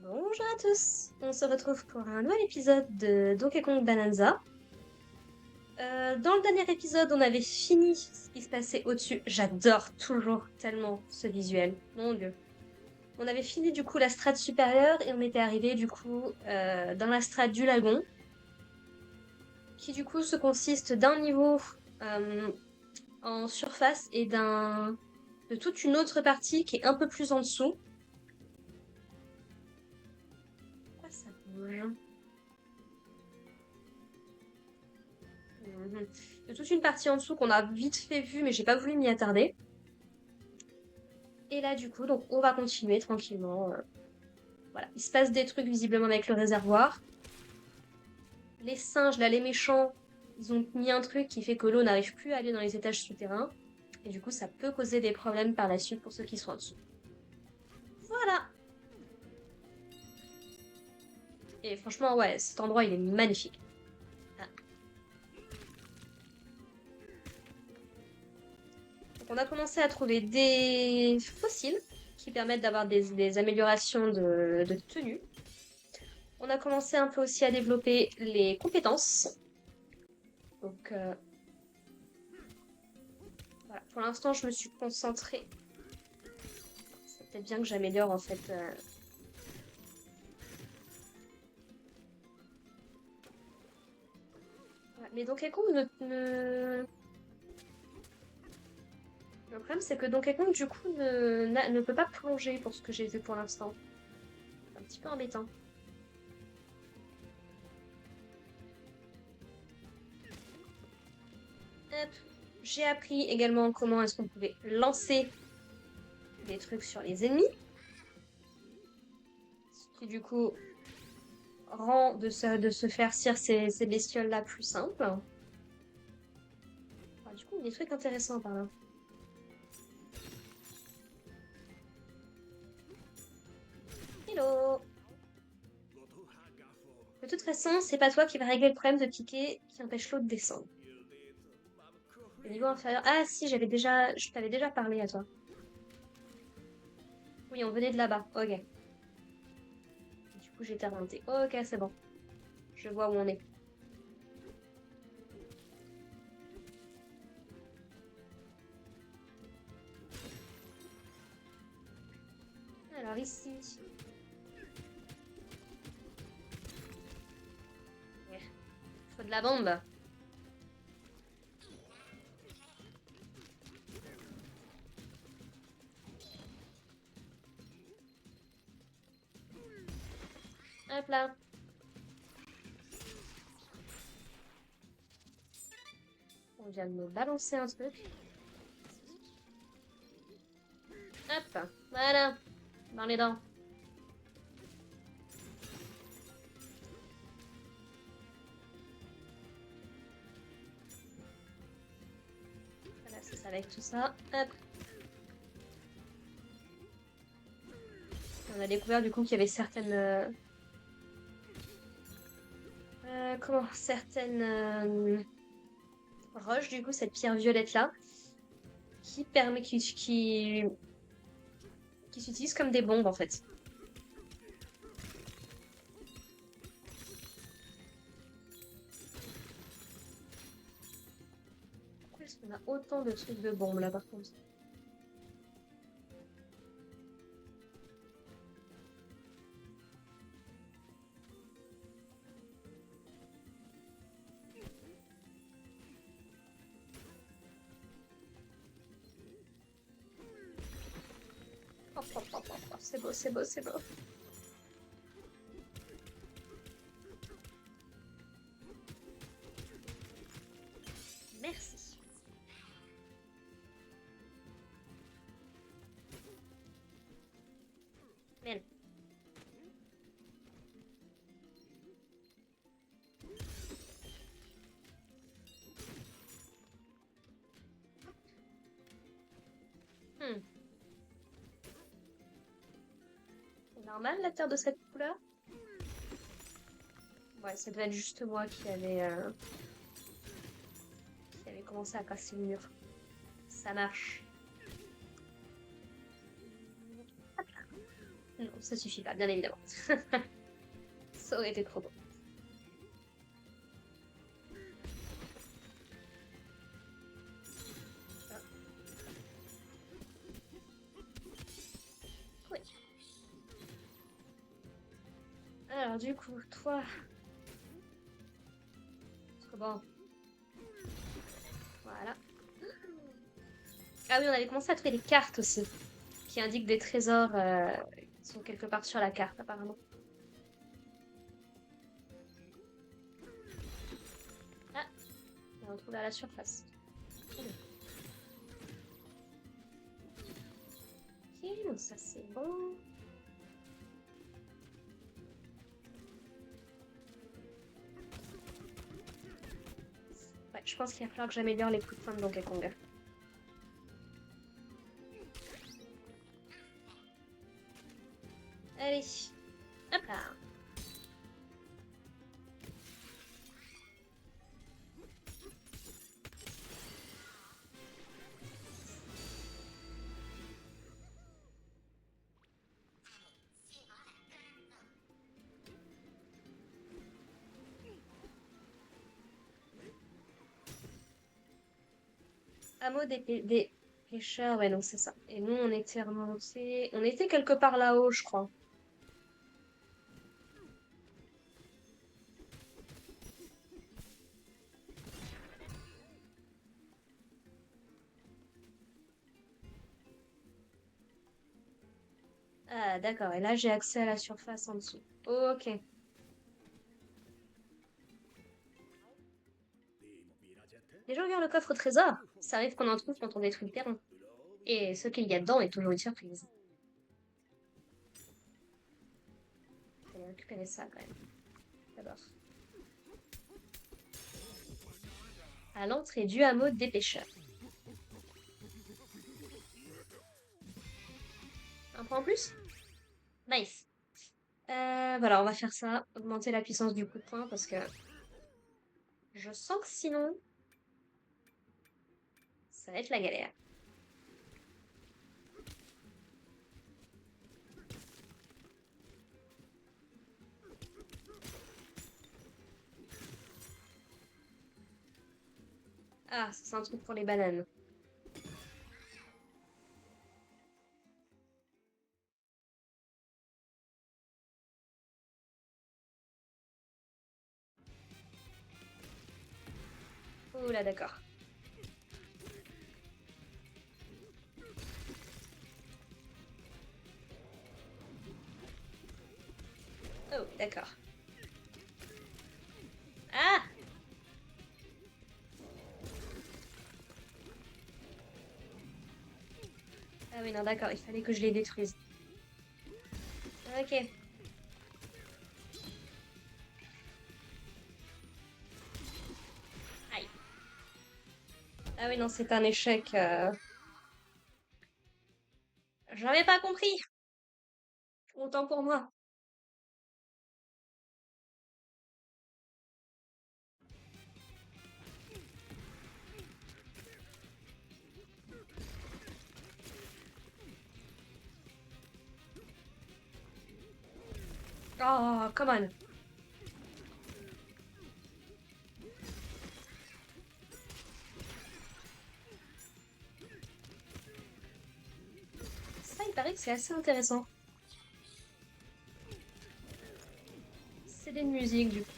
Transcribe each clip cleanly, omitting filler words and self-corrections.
Bonjour à tous, on se retrouve pour un nouvel épisode de Donkey Kong Bonanza. Dans le dernier épisode, on avait fini ce qui se passait au-dessus. J'adore toujours tellement ce visuel, mon dieu. On avait fini du coup la strate supérieure et on était arrivé du coup dans la strate du lagon, qui du coup se consiste d'un niveau euh, en surface et de toute une autre partie qui est un peu plus en dessous. Pourquoi ça bouge? Mhm. Il y a toute une partie en dessous qu'on a vite fait vue, mais j'ai pas voulu m'y attarder. Et là, du coup, donc on va continuer tranquillement. Voilà, il se passe des trucs visiblement avec le réservoir. Les singes, là, les méchants, ils ont mis un truc qui fait que l'eau n'arrive plus à aller dans les étages souterrains. Et du coup, ça peut causer des problèmes par la suite pour ceux qui sont en dessous. Voilà. Et franchement, ouais, cet endroit, il est magnifique. Ah. Donc, on a commencé à trouver des fossiles qui permettent d'avoir des améliorations de tenue. On a commencé un peu aussi à développer les compétences. Donc voilà, pour l'instant, je me suis concentrée. C'est peut-être bien que j'améliore en fait. Ouais, mais Donkey Kong Le problème, c'est que Donkey Kong, du coup, ne peut pas plonger pour ce que j'ai vu pour l'instant. C'est un petit peu embêtant. Hop. J'ai appris également comment est-ce qu'on pouvait lancer des trucs sur les ennemis. Ce qui, du coup, rend de se faire cire ces bestioles-là plus simple. Enfin, du coup, des trucs intéressants par là. Hello! De toute façon, c'est pas toi qui va régler le problème de piquer qui empêche l'eau de descendre. Le niveau inférieur. Ah si, je t'avais déjà parlé à toi. Oui, on venait de là-bas. Ok. Du coup, j'étais remontée. Ok, c'est bon. Je vois où on est. Alors ici. Ouais. Faut de la bombe. Hop là. On vient de me balancer un truc. Hop. Voilà. Dans les dents. Voilà, c'est ça avec tout ça. Hop. On a découvert du coup qu'il y avait certaines... comment? Certaines roches, du coup, cette pierre violette-là, qui permet... qui s'utilisent comme des bombes en fait. Pourquoi est-ce qu'on a autant de trucs de bombes là par contre? Hop, hop, hop, hop, hop. C'est beau, c'est beau, c'est beau. Merci. Mais hmm. C'est normal la terre de cette couleur? Ouais, ça devait être juste moi qui avait commencé à casser le mur. Ça marche. Non, ça suffit pas, bien évidemment. Ça aurait été trop bon. Ah. Oui. Alors du coup, toi... Trop bon. Voilà. Ah oui, on avait commencé à trouver des cartes aussi, qui indiquent des trésors qui sont quelque part sur la carte, apparemment. Ah, on retrouve à la surface. Très bien. Ok, donc ça c'est bon. Ouais, je pense qu'il va falloir que j'améliore les coups de poing de Donkey Kong. Allez, hop là. Hameau des pêcheurs, ouais, non, c'est ça. Et nous, on était remontés... On était quelque part là-haut, je crois. Ah, d'accord. Et là, j'ai accès à la surface en dessous. Ok. Les gens regardent le coffre au trésor. Ça arrive qu'on en trouve quand on détruit le terrain. Et ce qu'il y a dedans est toujours une surprise. Je vais aller récupérer ça quand même. D'abord. À l'entrée du hameau des pêcheurs. Un point en plus? Nice. Voilà, on va faire ça. Augmenter la puissance du coup de poing parce que je sens que sinon, ça va être la galère. Ah, ça, c'est un truc pour les bananes. Oula, d'accord. Oh, d'accord. Ah! Ah oui, non, d'accord, il fallait que je les détruise. Ok. Aïe. Ah oui, non, c'est un échec. J'avais pas compris. Autant pour moi. Oh, come on. Ça, il paraît que c'est assez intéressant. C'est des musiques, du coup.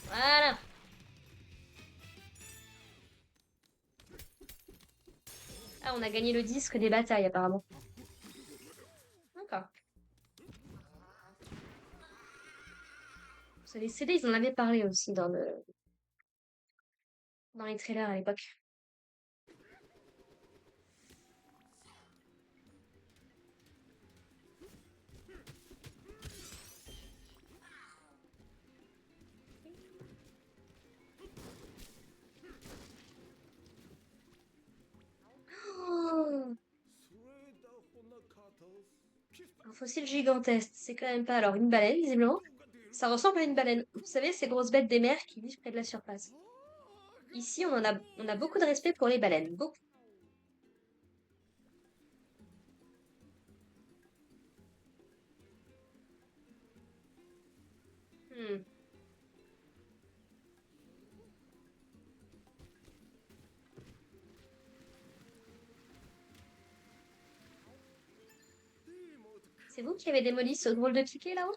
Voilà. Ah, on a gagné le disque des batailles, apparemment. D'accord. Les CD, ils en avaient parlé aussi dans les trailers à l'époque. Oh, un fossile gigantesque, c'est quand même pas. Alors, une baleine, visiblement. Ça ressemble à une baleine. Vous savez, ces grosses bêtes des mers qui vivent près de la surface. Ici, on a beaucoup de respect pour les baleines. Beaucoup. C'est vous qui avez démoli ce drôle de piquet là-haut?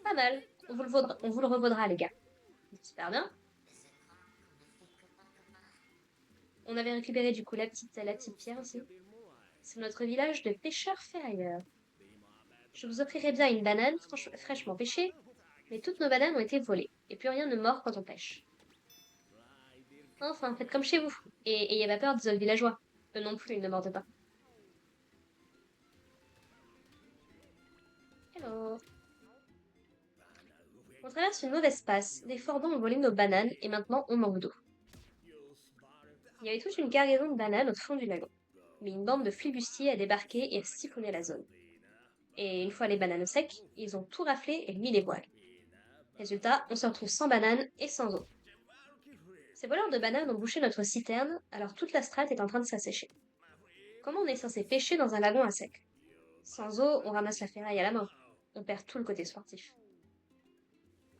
Pas mal. On vous le revaudra, les gars. Super bien. On avait récupéré du coup la petite pierre aussi. C'est notre village de pêcheurs ferrailleurs. Je vous offrirai bien une banane fraîchement pêchée, mais toutes nos bananes ont été volées, et plus rien ne mord quand on pêche. Enfin, faites comme chez vous, et ayez pas peur des autres villageois. Eux non plus, ils ne mordent pas. Hello. On traverse une mauvaise passe, des forbans ont volé nos bananes, et maintenant on manque d'eau. Il y avait toute une cargaison de bananes au fond du lagon, mais une bande de flibustiers a débarqué et a siphonné la zone. Et une fois les bananes secs, ils ont tout raflé et mis les voiles. Résultat, on se retrouve sans bananes et sans eau. Ces voleurs de bananes ont bouché notre citerne, alors toute la strate est en train de s'assécher. Comment on est censé pêcher dans un lagon à sec? Sans eau, on ramasse la ferraille à la main. On perd tout le côté sportif.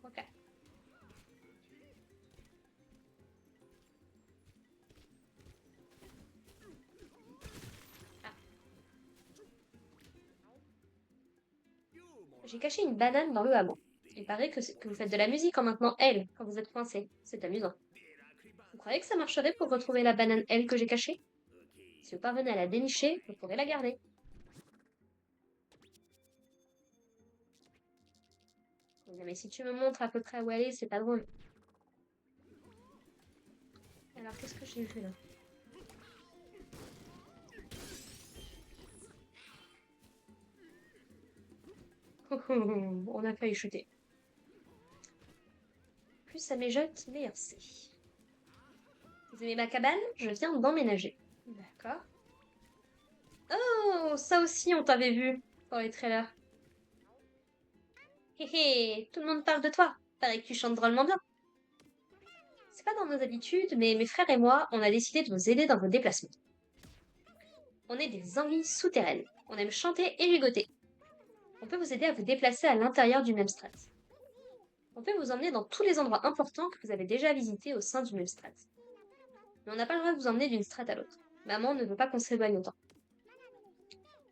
Ok. Ah. J'ai caché une banane dans le hameau. Il paraît que vous faites de la musique en maintenant elle, quand vous êtes coincé. C'est amusant. Vous croyez que ça marcherait pour retrouver la banane elle que j'ai cachée? Si vous parvenez à la dénicher, vous pourrez la garder. Mais si tu me montres à peu près où elle est, c'est pas drôle. Alors qu'est-ce que j'ai vu là? On a failli chuter. Plus ça mijote, meilleur c'est. Vous aimez ma cabane? Je viens d'emménager. D'accord. Oh, ça aussi on t'avait vu dans les trailers. Hé hé, tout le monde parle de toi. Paraît que tu chantes drôlement bien. C'est pas dans nos habitudes, mais mes frères et moi, on a décidé de vous aider dans vos déplacements. On est des anguilles souterraines. On aime chanter et rigoter. On peut vous aider à vous déplacer à l'intérieur du même strat. On peut vous emmener dans tous les endroits importants que vous avez déjà visités au sein du même strat. Mais on n'a pas le droit de vous emmener d'une strate à l'autre. Maman ne veut pas qu'on s'éloigne autant.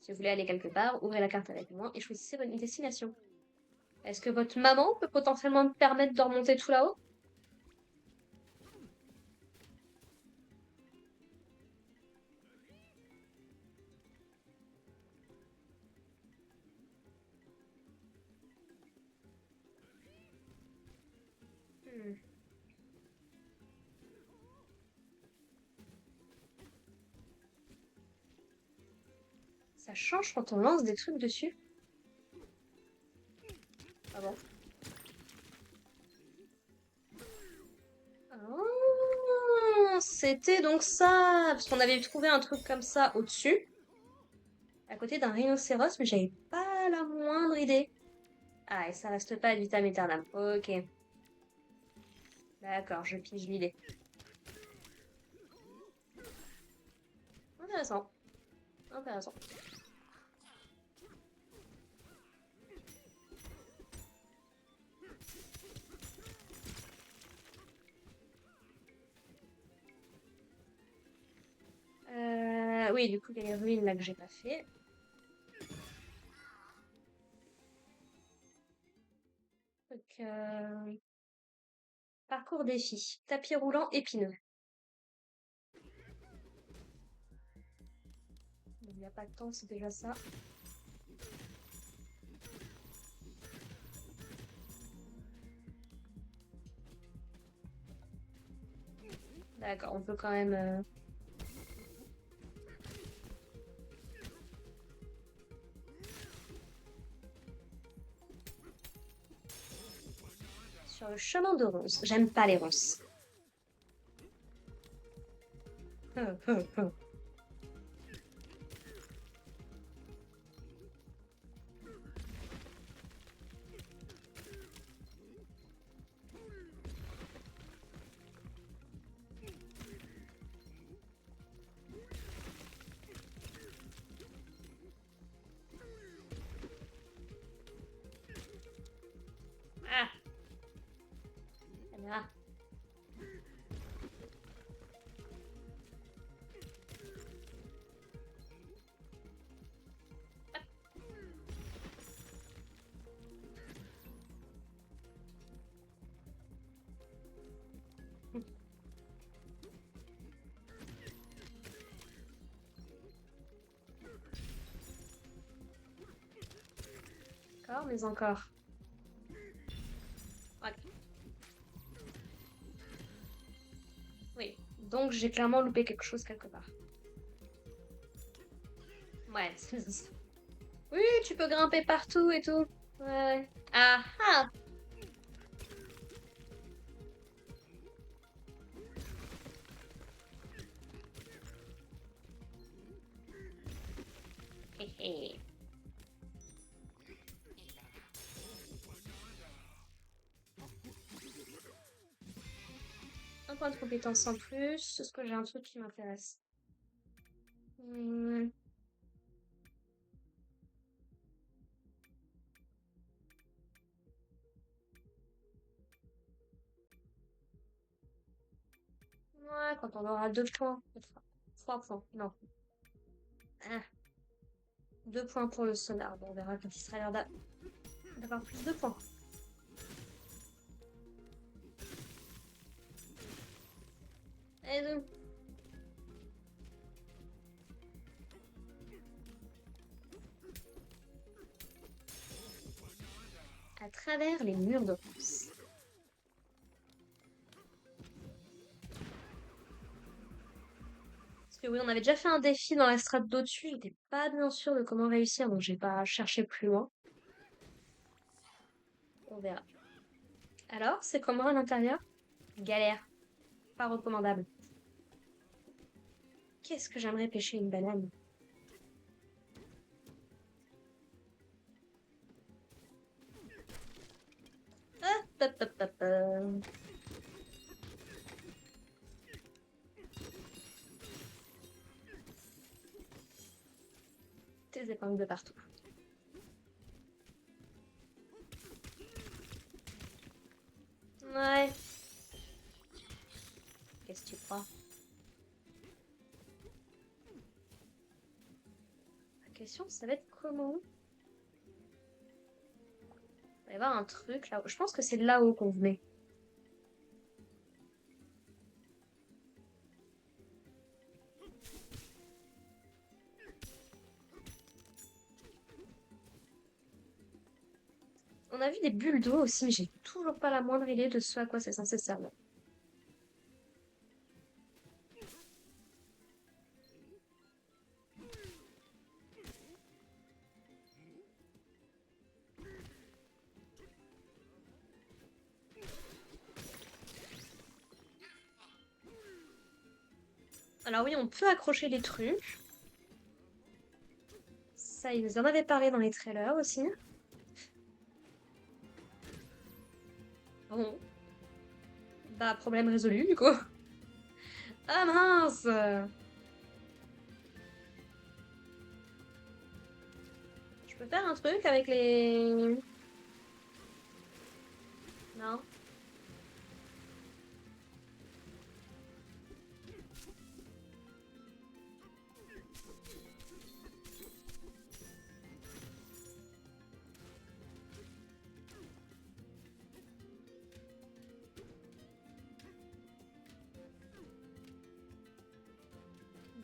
Si vous voulez aller quelque part, ouvrez la carte avec moi et choisissez votre destination. Est-ce que votre maman peut potentiellement me permettre de remonter tout là-haut? Hmm. Ça change quand on lance des trucs dessus? Ah bon? Ah, c'était donc ça! Parce qu'on avait trouvé un truc comme ça au-dessus, à côté d'un rhinocéros, mais j'avais pas la moindre idée. Ah, et ça reste pas ad vitam aeternam. Ok. D'accord, je pige l'idée. Intéressant. Intéressant. Oui, du coup, il y a les ruines là que j'ai pas fait. Donc, parcours défi. Tapis roulant épineux. Il n'y a pas de temps, c'est déjà ça. D'accord, on peut quand même... Sur le chemin de ronces. J'aime pas les ronces. Ah, caméra. D'accord, mais encore. Ok. Oui. Donc j'ai clairement loupé quelque chose quelque part. Ouais, c'est ça. Oui, tu peux grimper partout et tout. Ouais. Ah ah! Hé hé. Un point de compétence en plus. Est-ce que j'ai un truc qui m'intéresse? Hmm. Ouais, quand on aura 2 points. 3 points. Non. Ah, 2 points pour le sonar. Bon, on verra quand il sera l'heure d'avoir plus de points. Et donc, à travers les murs de ronces. Parce que oui, on avait déjà fait un défi dans la strate d'au-dessus. J'étais pas bien sûre de comment réussir, donc j'ai pas cherché plus loin. On verra. Alors, c'est comment à l'intérieur? Galère. Pas recommandable. Qu'est-ce que j'aimerais pêcher une banane? Hop, hop, hop, hop, hop. Tes épingles de partout. Ouais. Qu'est-ce que tu crois? La question, ça va être comment? Il va y avoir un truc là-haut. Je pense que c'est de là-haut qu'on venait. On a vu des bulles d'eau aussi, mais j'ai toujours pas la moindre idée de ce à quoi c'est censé servir. Alors oui, on peut accrocher des trucs. Ça, ils nous en avaient parlé dans les trailers aussi. Bon, bah problème résolu du coup. Ah mince! Je peux faire un truc avec les... Non?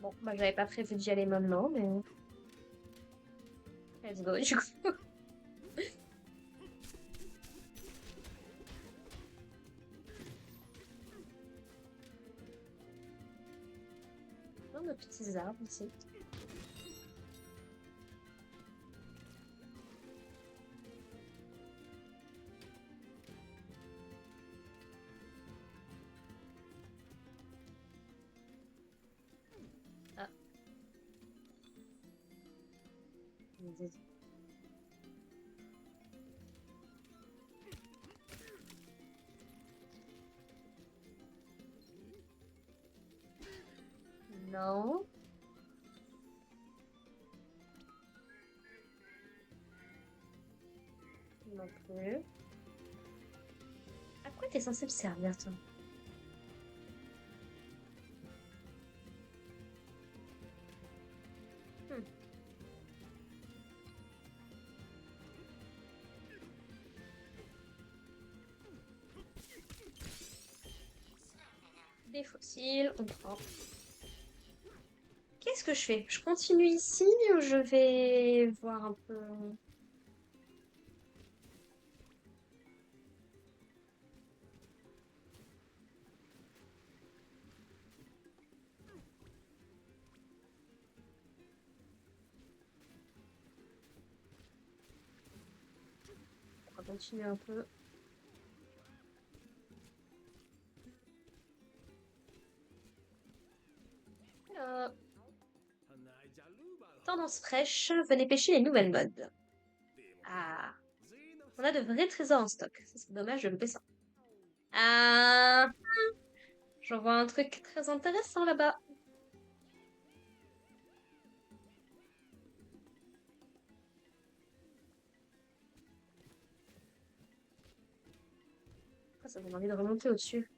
Bon, bah j'avais pas prévu d'y aller maintenant, mais... Let's go du coup. Oh, nos petits arbres ici. Ah. Non. Non plus. À quoi t'es censé me servir, toi? Hmm. Des fossiles, on prend. Qu'est-ce que je fais? Je continue ici ou je vais voir un peu... continuer un peu. Euh, Tendance fraîche, venez pêcher les nouvelles modes. Ah, on a de vrais trésors en stock. C'est dommage de louper ça. Ah, j'en vois un truc très intéressant là-bas. Ah, ça donne envie de remonter au-dessus.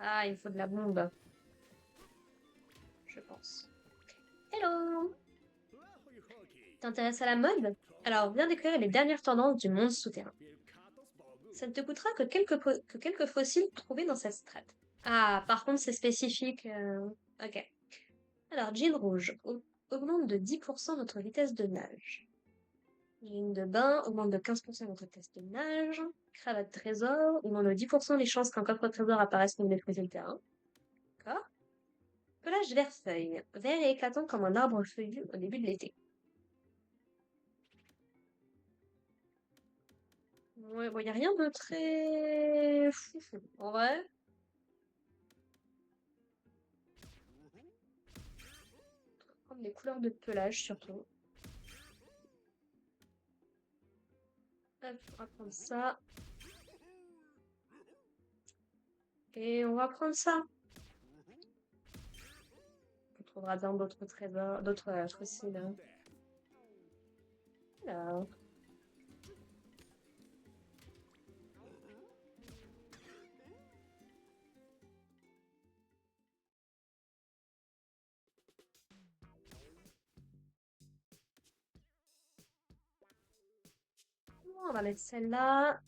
Ah, il faut de la bombe, je pense. Hello! T'intéresses à la mode? Alors, viens découvrir les dernières tendances du monde souterrain. Ça ne te coûtera que quelques fossiles trouvés dans cette strate. Ah, par contre, c'est spécifique. Ok. Alors, jean rouge augmente de 10% votre vitesse de nage. Jean de bain augmente de 15% votre vitesse de nage. Cravate trésor augmente de 10% les chances qu'un coffre trésor apparaisse pour détruire le terrain. D'accord. Pelage vert feuille. Vert et éclatant comme un arbre feuillu au début de l'été. Ouais, bon, y a rien de très fou. En vrai. Prendre les couleurs de pelage surtout. Hop, on va prendre ça. Et on va prendre ça. On trouvera bien d'autres trésors, d'autres fossiles. Hein. Alors. On va mettre celle-là.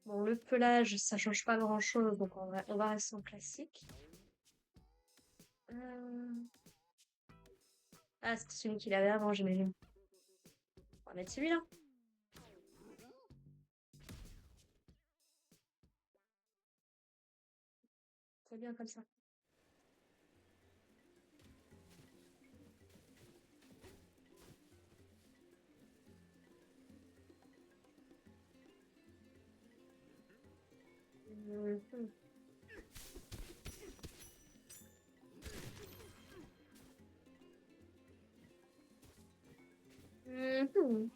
Bon, le pelage, ça change pas grand-chose, donc on va rester en classique. Ah, c'était celui qu'il avait avant, j'imagine. On va mettre celui-là. Très bien comme ça. Mhm. Mhm.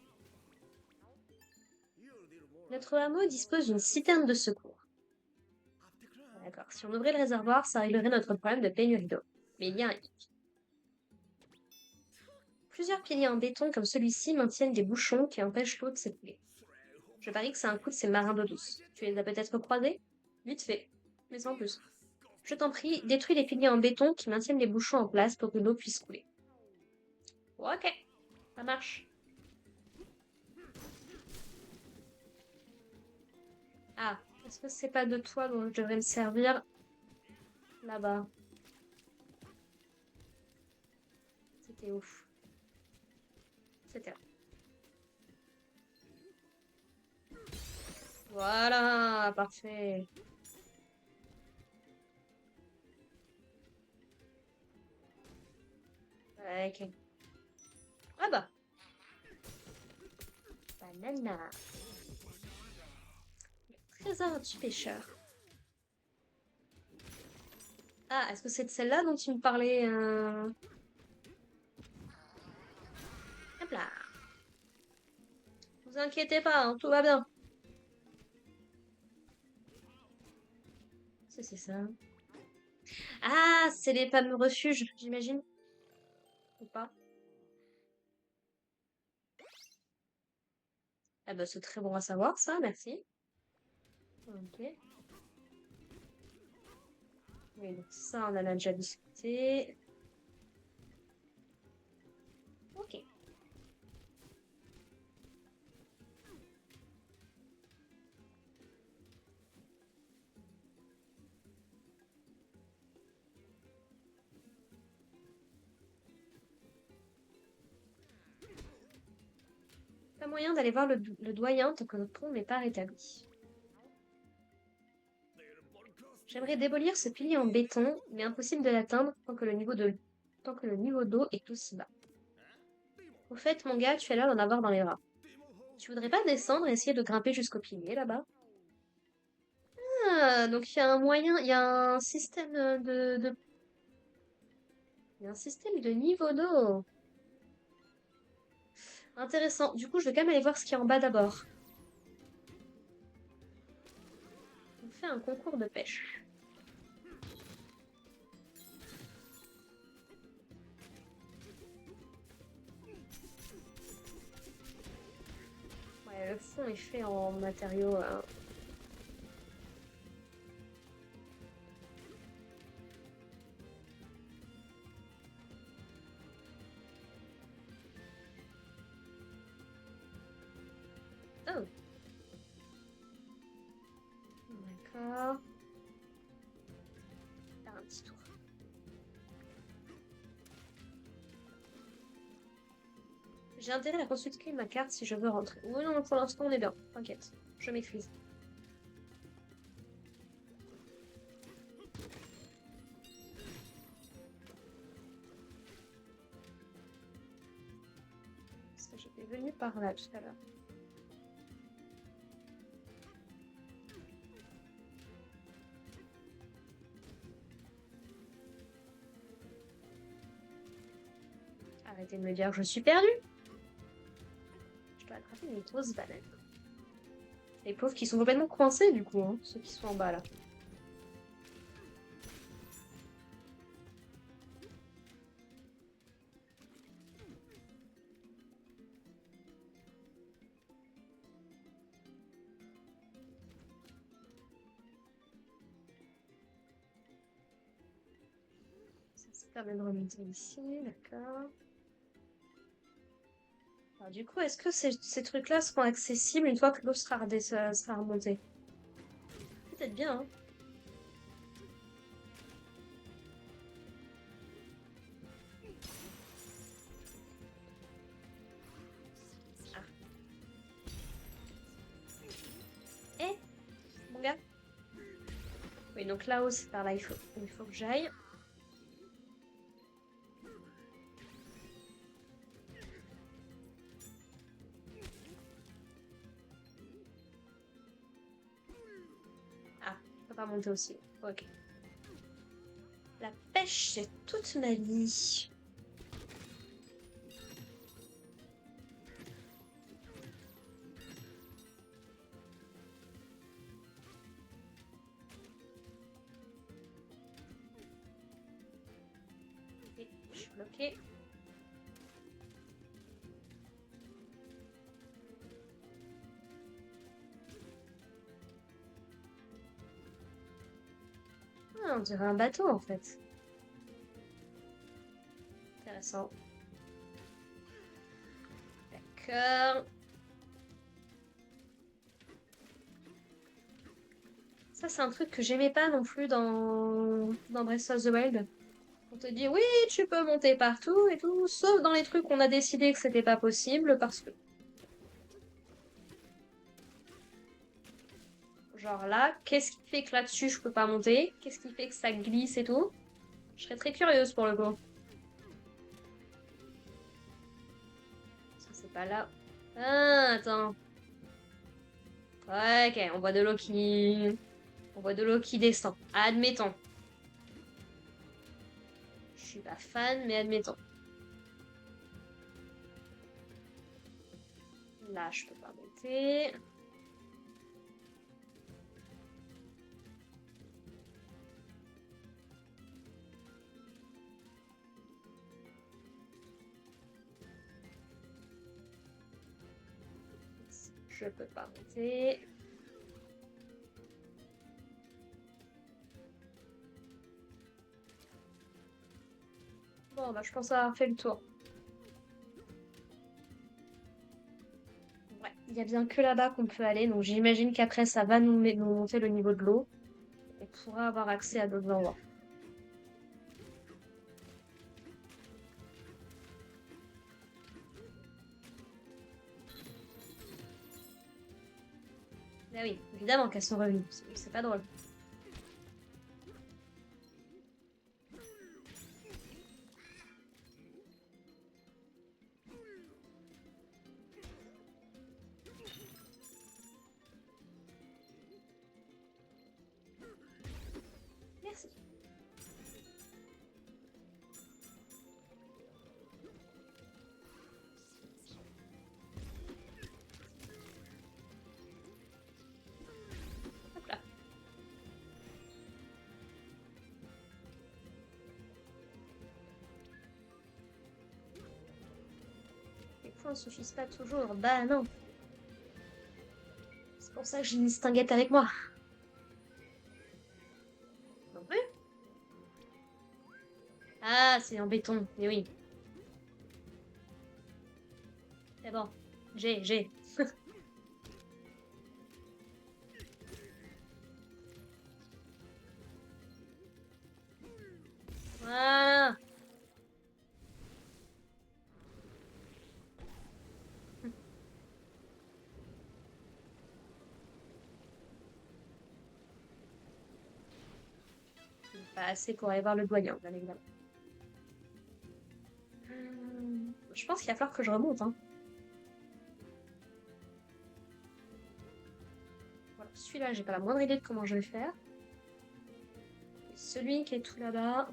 Notre hameau dispose d'une citerne de secours. D'accord. Si on ouvrait le réservoir, ça réglerait notre problème de pénurie d'eau. Mais il y a un hic. Plusieurs piliers en béton comme celui-ci maintiennent des bouchons qui empêchent l'eau de s'écouler. Je parie que c'est un coup de ces marins d'eau douce. Tu les as peut-être croisés? Vite fait, mais sans plus. Je t'en prie, détruis les piliers en béton qui maintiennent les bouchons en place pour que l'eau puisse couler. Ok, ça marche. Ah, est-ce que c'est pas de toi dont je devrais me servir? Là-bas. C'était ouf. C'était là. Voilà, parfait. Ok. Ah bah, banana. Trésor du pêcheur. Ah, est-ce que c'est de celle-là dont tu me parlais Hop là. Vous inquiétez pas, hein, tout va bien. C'est ça. Ah, c'est les fameux refuges, j'imagine. Ou pas? Ah bah, c'est très bon à savoir, ça, merci. Ok. Oui, donc ça, on en a déjà discuté. Ok. Pas moyen d'aller voir le doyen tant que notre pont n'est pas rétabli. J'aimerais démolir ce pilier en béton, mais impossible de l'atteindre tant que le niveau d'eau est aussi bas. Au fait, mon gars, tu as l'air d'en avoir dans les bras. Tu voudrais pas descendre et essayer de grimper jusqu'au pilier là-bas? Ah, donc il y a un moyen, il y a un système il y a un système de niveau d'eau. Intéressant. Du coup, je vais quand même aller voir ce qu'il y a en bas d'abord. On fait un concours de pêche. Ouais, le fond est fait en matériaux. Oh, d'accord. Faire un petit tour. J'ai intérêt à consulter ma carte si je veux rentrer. Oui, non, pour l'instant, on est bien. T'inquiète, je maîtrise. Parce que j'étais venue par là tout à l'heure. Arrêtez de me dire que je suis perdue. Je dois attraper une grosse banane. Les pauvres qui sont complètement coincés du coup, hein, ceux qui sont en bas là. Ça permet de remonter ici, d'accord. Alors, du coup, est-ce que ces trucs-là seront accessibles une fois que l'eau sera remontée? Peut-être bien, hein. Ah. Eh, mon gars? Oui, donc là-haut, c'est par là, il faut que j'aille. Ah, je peux pas monter aussi. Ok. La pêche, c'est toute ma vie. Et je suis bloquée. Ah, on dirait un bateau en fait. Intéressant. D'accord. Ça, c'est un truc que j'aimais pas non plus dans Breath of the Wild. On te dit, oui, tu peux monter partout et tout, sauf dans les trucs où on a décidé que c'était pas possible parce que. Genre là, qu'est-ce qui fait que là-dessus je peux pas monter? Qu'est-ce qui fait que ça glisse et tout? Je serais très curieuse pour le coup. Ça, c'est pas là. Ah, attends. Ouais, ok, on voit de l'eau qui. On voit de l'eau qui descend. Admettons. Je suis pas fan, mais admettons. Là, je peux pas monter. Je peux pas monter. Bon, bah, je pense avoir fait le tour. Ouais, il y a bien que là-bas qu'on peut aller, donc j'imagine qu'après, ça va nous monter le niveau de l'eau. On pourra avoir accès à d'autres endroits. Ah oui, évidemment qu'elles sont revenues. C'est pas drôle. Merci. Hop là. Les points ne suffisent pas toujours. Bah non. C'est pour ça que j'ai une stinguette avec moi. Non plus. Ah, c'est en béton. Mais oui. C'est bon. J'ai. Voilà. Pas assez pour aller voir le doyen, bien évidemment. Je pense qu'il va falloir que je remonte, hein. Voilà, celui-là, j'ai pas la moindre idée de comment je vais faire. Et celui qui est tout là-bas.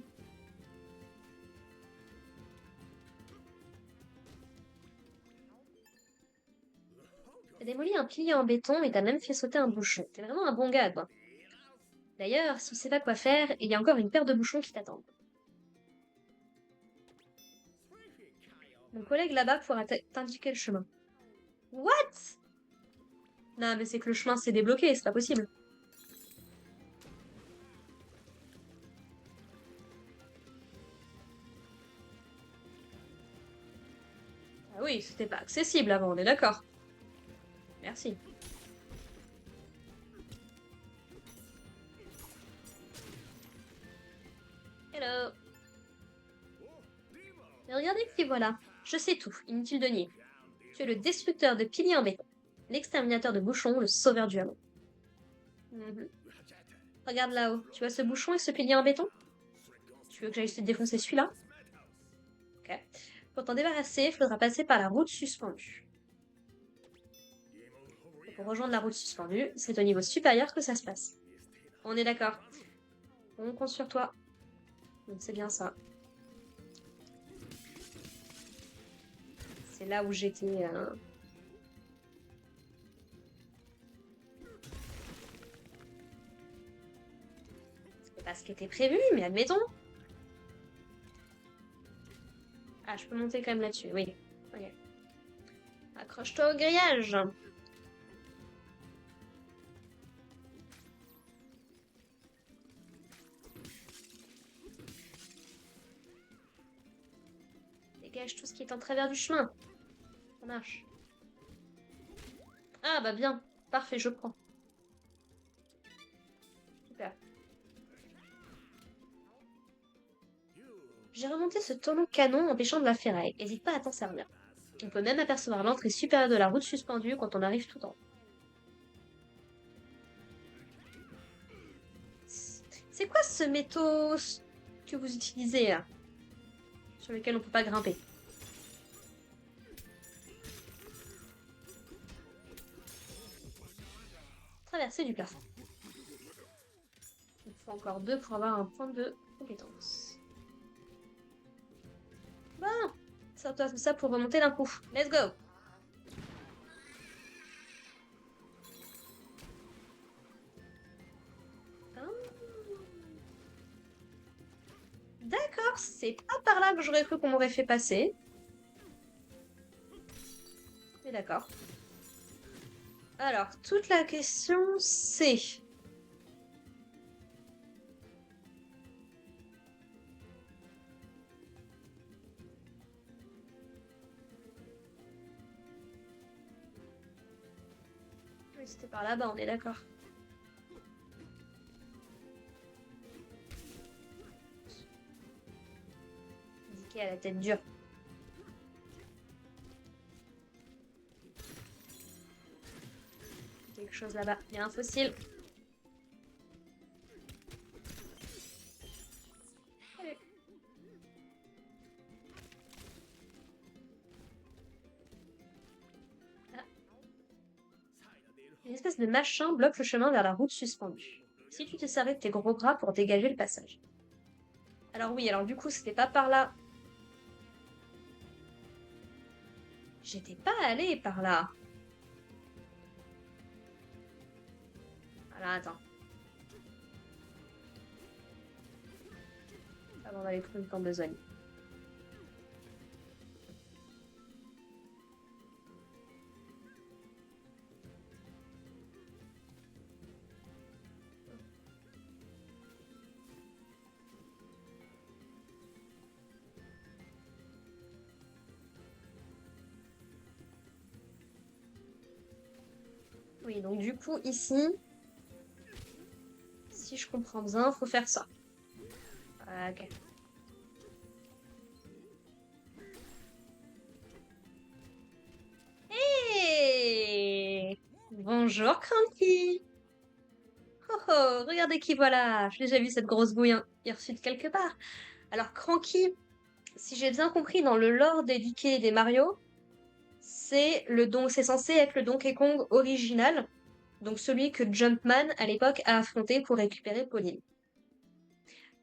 T'as démoli un pilier en béton et t'as même fait sauter un bouchon. T'es vraiment un bon gars, quoi. D'ailleurs, si tu sais pas quoi faire, il y a encore une paire de bouchons qui t'attendent. Mon collègue là-bas pourra t'indiquer le chemin. What? Non, mais c'est que le chemin s'est débloqué, c'est pas possible. Ah oui, c'était pas accessible avant, on est d'accord. Merci. Hello. Mais regardez qui voilà. Je sais tout, inutile de nier. Tu es le destructeur de piliers en béton, l'exterminateur de bouchons, le sauveur du hameau. Mhm. Regarde là-haut, tu vois ce bouchon et ce pilier en béton? Tu veux que j'aille te défoncer celui-là? Ok. Pour t'en débarrasser, il faudra passer par la route suspendue. Et pour rejoindre la route suspendue, c'est au niveau supérieur que ça se passe. On est d'accord. On compte sur toi. C'est bien ça. C'est là où j'étais. C'est pas ce qui était prévu, mais admettons. Ah, je peux monter quand même là-dessus, oui. Ok. Accroche-toi au grillage. Dégage tout ce qui est en travers du chemin. Ça marche. Ah bah bien. Parfait, je prends. Super. J'ai remonté ce tonneau canon en pêchant de la ferraille. N'hésite pas à t'en servir. On peut même apercevoir l'entrée supérieure de la route suspendue quand on arrive tout en haut. C'est quoi ce métaux que vous utilisez là? Sur lequel on peut pas grimper? Traverser du plafond. Il faut encore 2 pour avoir un point de compétence. Bon, sors-toi tout ça pour remonter d'un coup. Let's go! D'accord, c'est pas par là que j'aurais cru qu'on m'aurait fait passer. Mais d'accord. Alors, toute la question, c'est... Oui, c'était par là-bas, on est d'accord. Indiqué à la tête dure. Quelque chose là-bas. Il y a un fossile. Salut. Ah. Une espèce de machin bloque le chemin vers la route suspendue. Si tu te servais de tes gros bras pour dégager le passage. Alors oui, alors du coup, c'était pas par là. J'étais pas allée par là. Alors attends. Avant d'aller prendre une camp de zone. Oui, donc du coup, ici, si je comprends bien, faut faire ça. Ok. Hey! Bonjour, Cranky! Oh oh, regardez qui voilà! J'ai déjà vu cette grosse bouille hirsute quelque part. Alors, Cranky, si j'ai bien compris, dans le lore des DK et des Mario, c'est censé être le Donkey Kong original, donc celui que Jumpman à l'époque a affronté pour récupérer Pauline.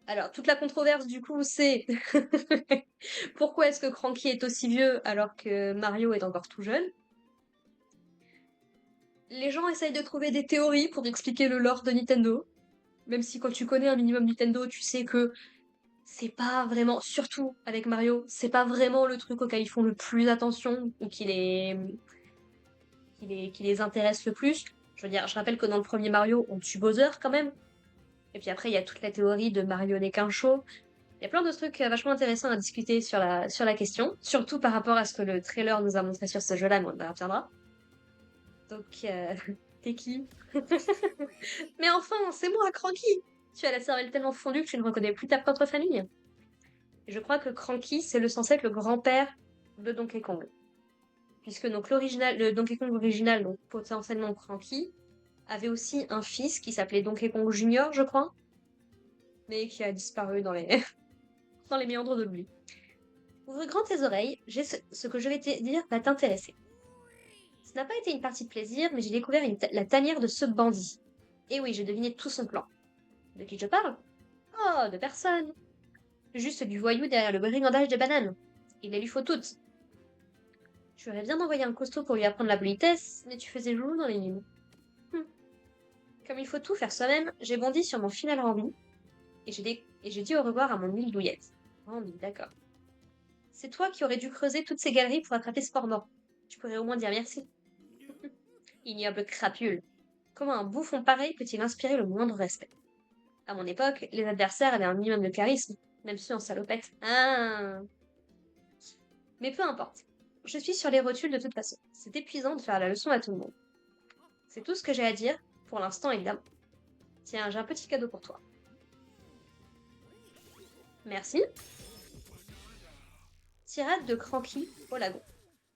Alors, toute la controverse du coup, c'est pourquoi est-ce que Cranky est aussi vieux alors que Mario est encore tout jeune? Les gens essayent de trouver des théories pour expliquer le lore de Nintendo, même si quand tu connais un minimum Nintendo, tu sais que c'est pas vraiment, surtout avec Mario, c'est pas vraiment le truc auquel ils font le plus attention ou qui les intéresse le plus. Je veux dire, je rappelle que dans le premier Mario, on tue Bowser quand même. Et puis après, il y a toute la théorie de Mario n'est qu'un show. Il y a plein de trucs vachement intéressants à discuter sur la question, surtout par rapport à ce que le trailer nous a montré sur ce jeu-là, mais on y reviendra. Donc, t'es qui? Mais enfin, c'est moi, Cranky! Tu as la cervelle tellement fondue que tu ne reconnais plus ta propre famille. Et je crois que Cranky, c'est censé être le grand-père de Donkey Kong. Puisque donc le Donkey Kong original, donc potentiellement Cranky, avait aussi un fils qui s'appelait Donkey Kong Junior, je crois, mais qui a disparu dans les, dans les méandres de l'oubli. Ouvre grand tes oreilles, ce que je vais te dire va t'intéresser. Ce n'a pas été une partie de plaisir, mais j'ai découvert la tanière de ce bandit. Et oui, j'ai deviné tout son plan. De qui je parle? Oh, de personne. Juste du voyou derrière le brigandage des bananes. Il les lui faut toutes. Tu aurais bien envoyé un costaud pour lui apprendre la politesse, mais tu faisais joujou dans les nuls. Hum. Comme il faut tout faire soi-même, j'ai bondi sur mon final rendu, et j'ai dit au revoir à mon île douillette. Rendu, d'accord. C'est toi qui aurais dû creuser toutes ces galeries pour attraper ce porc Tu pourrais au moins dire merci. Ignoble crapule. Comment un bouffon pareil peut-il inspirer le moindre respect? À mon époque, les adversaires avaient un minimum de charisme, même ceux en salopette. Ah. Mais peu importe. Je suis sur les rotules de toute façon. C'est épuisant de faire la leçon à tout le monde. C'est tout ce que j'ai à dire, pour l'instant évidemment. Tiens, j'ai un petit cadeau pour toi. Merci. Tirade de Cranky au lagon.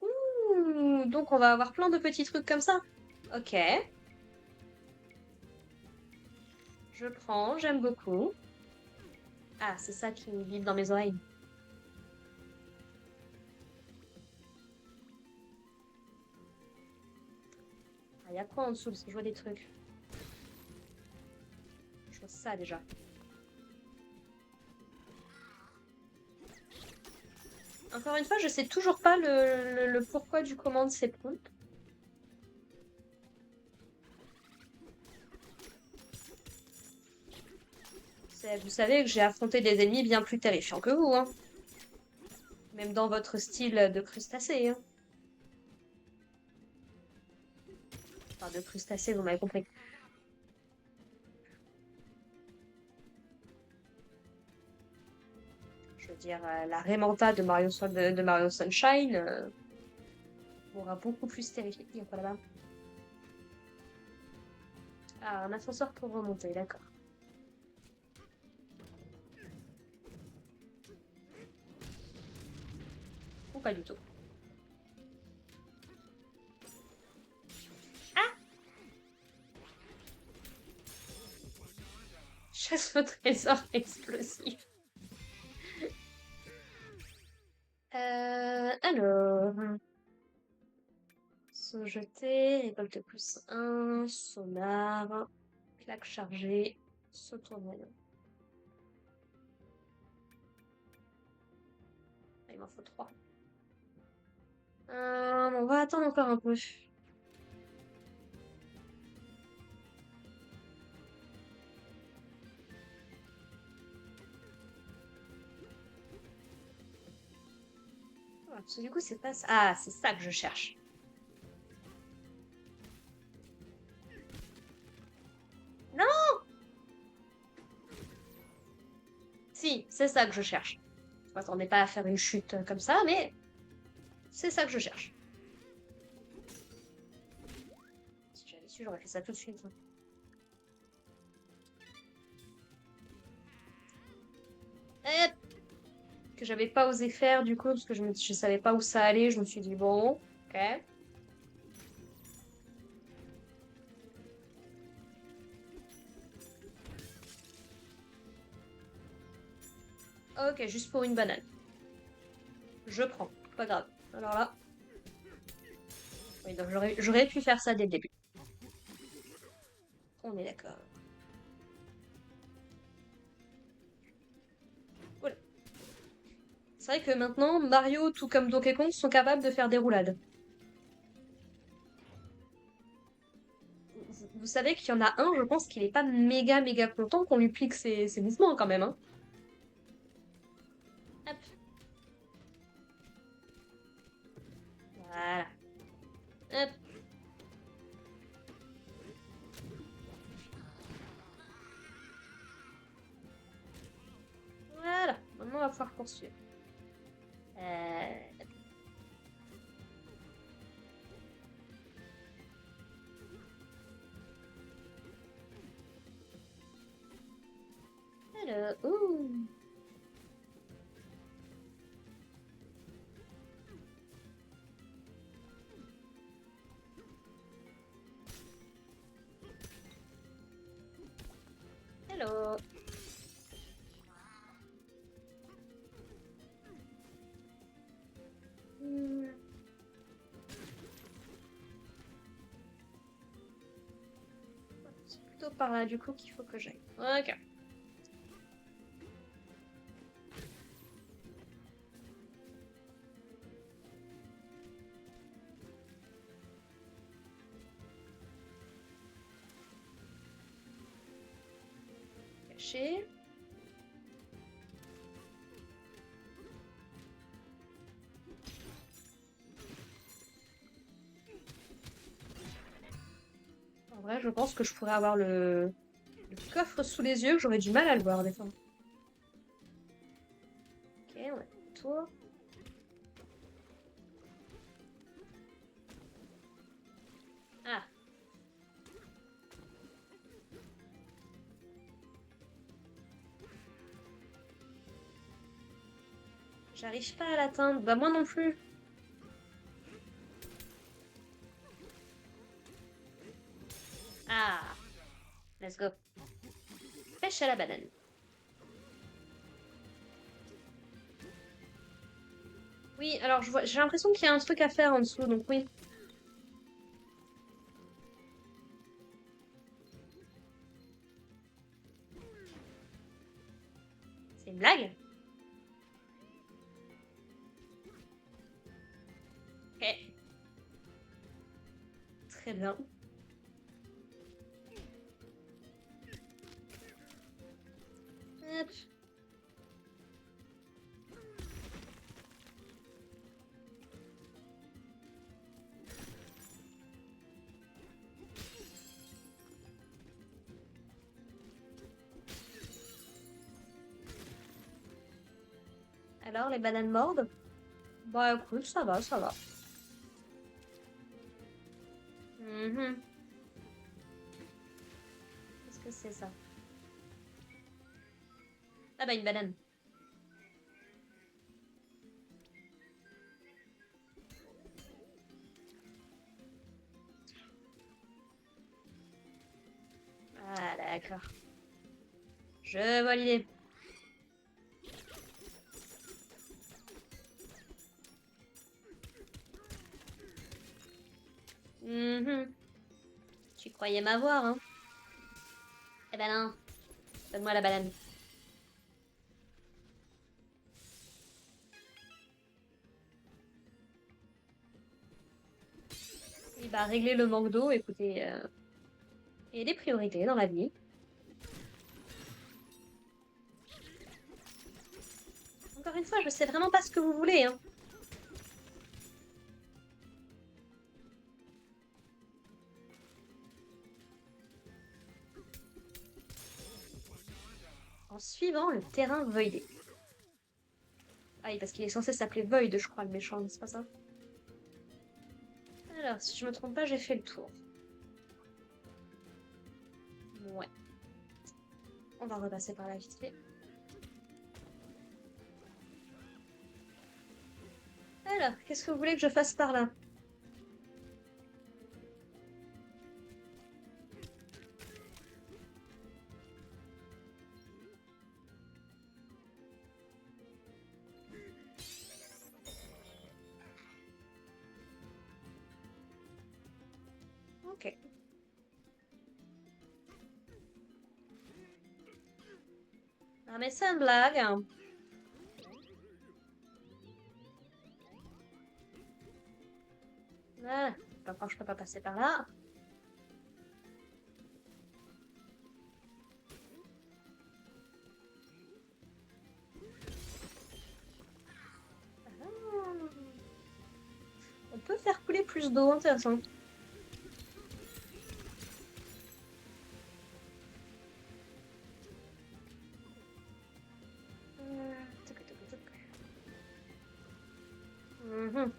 Ouh, donc on va avoir plein de petits trucs comme ça. Ok. Je prends, j'aime beaucoup. Ah, c'est ça qui vibre dans mes oreilles. Ah, y a quoi en dessous? Parce que je vois des trucs. Je vois ça déjà. Encore une fois, je sais toujours pas le pourquoi du comment de ces pompes. Vous savez que j'ai affronté des ennemis bien plus terrifiants que vous, hein. Même dans votre style de crustacé, hein. Enfin, de crustacé, vous m'avez compris. Je veux dire, la Raymanta de Mario Sunshine m'aura beaucoup plus terrifié. Il y a quoi là-bas? Ah, un ascenseur pour remonter, d'accord. Ou pas du tout. Ah! Chasse au trésor explosif. Alors. Saut jeté, récolte plus un, sonar. Claque chargée. Saut au moyen. Il m'en faut 3. On va attendre encore un peu. Parce que du coup, c'est pas ça. Ah, c'est ça que je cherche. Non! Si, c'est ça que je cherche. Je m'attendais pas à faire une chute comme ça, mais c'est ça que je cherche. Si j'avais su, j'aurais fait ça tout de suite. Hop! Que j'avais pas osé faire du coup, parce que je savais pas où ça allait. Je me suis dit, bon, ok. Ok, juste pour une banane. Je prends, pas grave. Alors là. Oui, donc j'aurais pu faire ça dès le début. On est d'accord. Voilà. C'est vrai que maintenant, Mario, tout comme Donkey Kong, sont capables de faire des roulades. Vous savez qu'il y en a un, je pense qu'il est pas méga content qu'on lui pique ses mouvements quand même. Hein. Hop. Voilà. Hop. Voilà. Maintenant, on va pouvoir poursuivre. Euh... Alors, ouh. Hello. Hmm. C'est plutôt par là du coup qu'il faut que j'aille. Ok. Caché. En vrai, je pense que je pourrais avoir le coffre sous les yeux, que j'aurais du mal à le voir des fois. Ok, on a fait le tour. Ah, j'arrive pas à l'atteindre. Bah moi non plus. Ah, let's go. Pêche à la banane. Oui, alors j'ai l'impression qu'il y a un truc à faire en dessous, donc oui. C'est une blague? Ok, très bien. Hop. Alors, les bananes mordent? Bah écoute, ça va, ça va. Mhm. Qu'est-ce que c'est ça? Ah bah une banane. Ah d'accord. Je vois l'idée. Mhm. Tu croyais m'avoir, hein? malin. Donne-moi la banane. Et bah, régler le manque d'eau, écoutez, il y a des priorités dans la vie. Encore une fois, je sais vraiment pas ce que vous voulez, hein. En suivant le terrain voidé. Ah oui, parce qu'il est censé s'appeler Void, je crois, le méchant, c'est pas ça? Alors, si je me trompe pas, j'ai fait le tour. Ouais. On va repasser par là vite fait. Alors, qu'est-ce que vous voulez que je fasse par là? Ok. Ah, mais c'est une blague, hein. Ah, d'accord, je peux pas passer par là. Ah. On peut faire couler plus d'eau, intéressant. Tuc, tuc, tuc. Mhm.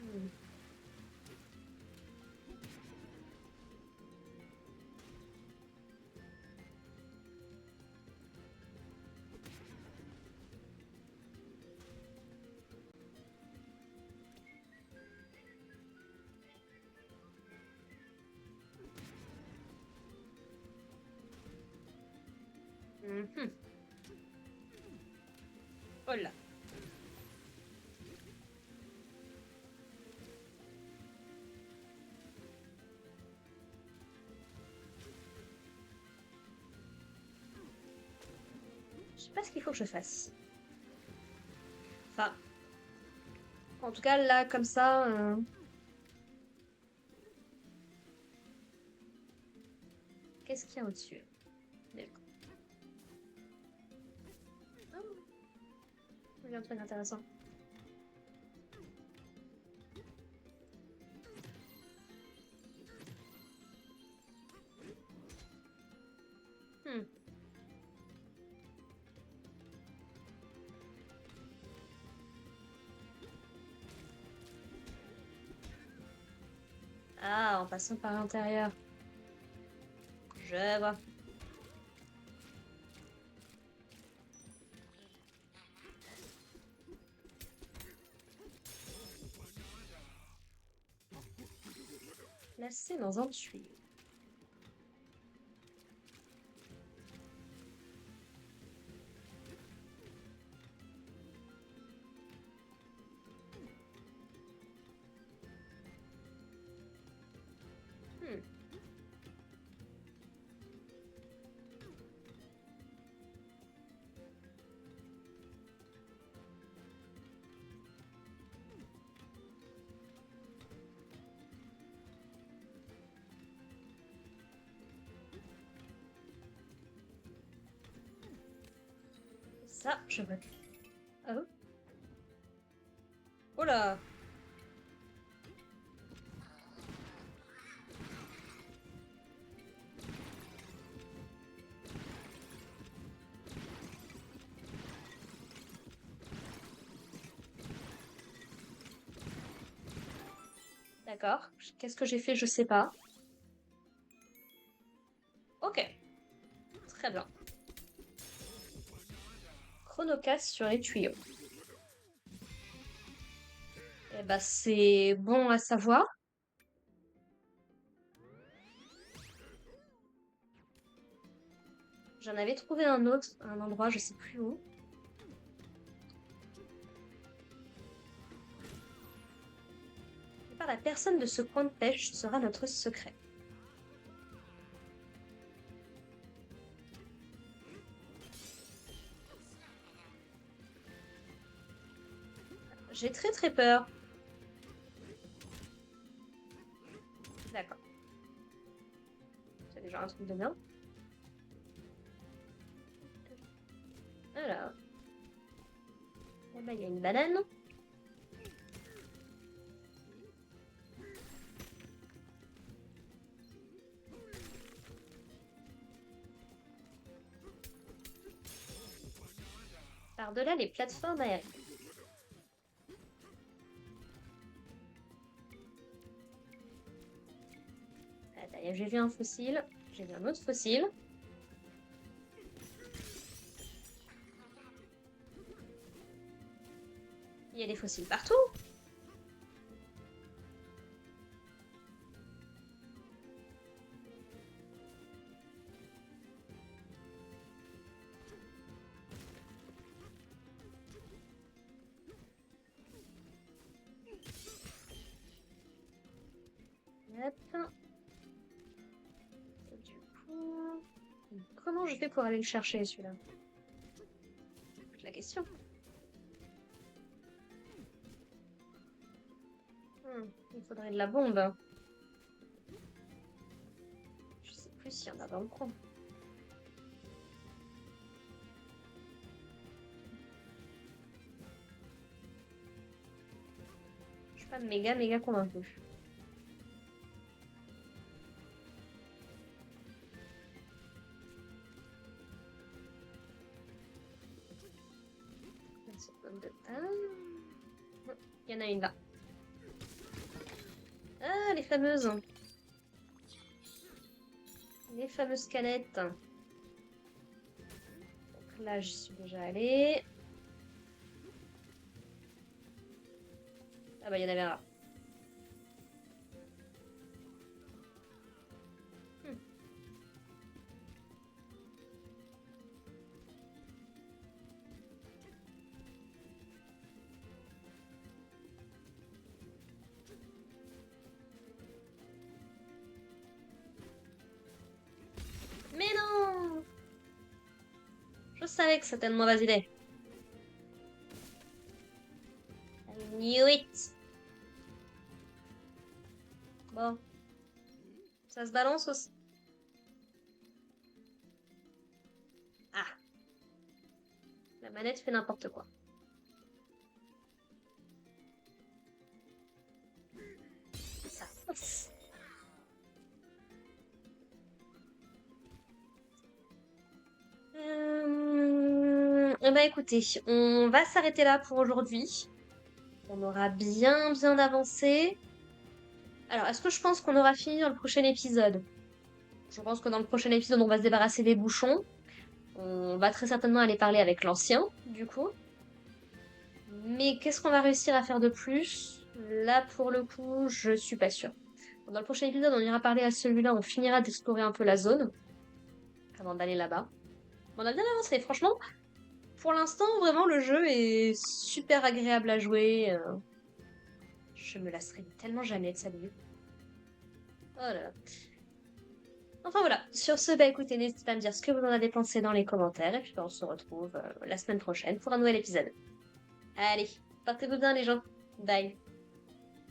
Hmm. Mhm. Oh là. Je sais pas ce qu'il faut que je fasse. Enfin, en tout cas, là, comme ça. Qu'est-ce qu'il y a au-dessus? D'accord. Oh, il y a un truc intéressant. Hmm. Ah, en passant par l'intérieur. Je vois. Placé dans un tuyau. Hmm. Ça, je veux. Oh. Oh là! D'accord. Qu'est-ce que j'ai fait? Je sais pas. Ok. Très bien. Chronocasse sur les tuyaux. Eh bah, c'est bon à savoir. J'en avais trouvé un autre, un endroit, je sais plus où. par la personne de ce coin de pêche sera notre secret. J'ai très peur. D'accord. C'est déjà un truc de bien. Alors. Là-bas, il y a une banane. Par-delà les plateformes aériennes. Attends, j'ai vu un fossile. J'ai vu un autre fossile. Il y a des fossiles partout. Hop. Du coup, comment je fais pour aller le chercher celui-là? C'est la question. Il faudrait de la bombe. Je sais plus s'il y en a dans le coin. Je suis pas méga convaincue. Il y en a une là. Ah, les fameuses. Les fameuses canettes. Donc là, j'y suis déjà allée. Ah bah, il y en avait un là. Mais non! Je savais que c'était une mauvaise idée. I knew it. Bon. Ça se balance aussi. Ah. La manette fait n'importe quoi. Ça. Eh ben écoutez, on va s'arrêter là pour aujourd'hui. On aura bien avancé. Alors, est-ce que je pense qu'on aura fini dans le prochain épisode? Je pense que dans le prochain épisode, on va se débarrasser des bouchons. On va très certainement aller parler avec l'ancien, du coup. Mais qu'est-ce qu'on va réussir à faire de plus? Là, pour le coup, je suis pas sûre. Dans le prochain épisode, on ira parler à celui-là, on finira d'explorer un peu la zone avant d'aller là-bas. On a bien avancé, franchement. Pour l'instant, vraiment, le jeu est super agréable à jouer. Je me lasserai tellement jamais de ça. Oh là là. Enfin voilà, sur ce, bah écoutez, n'hésitez pas à me dire ce que vous en avez pensé dans les commentaires, et puis bah, on se retrouve la semaine prochaine pour un nouvel épisode. Allez, portez-vous bien les gens. Bye.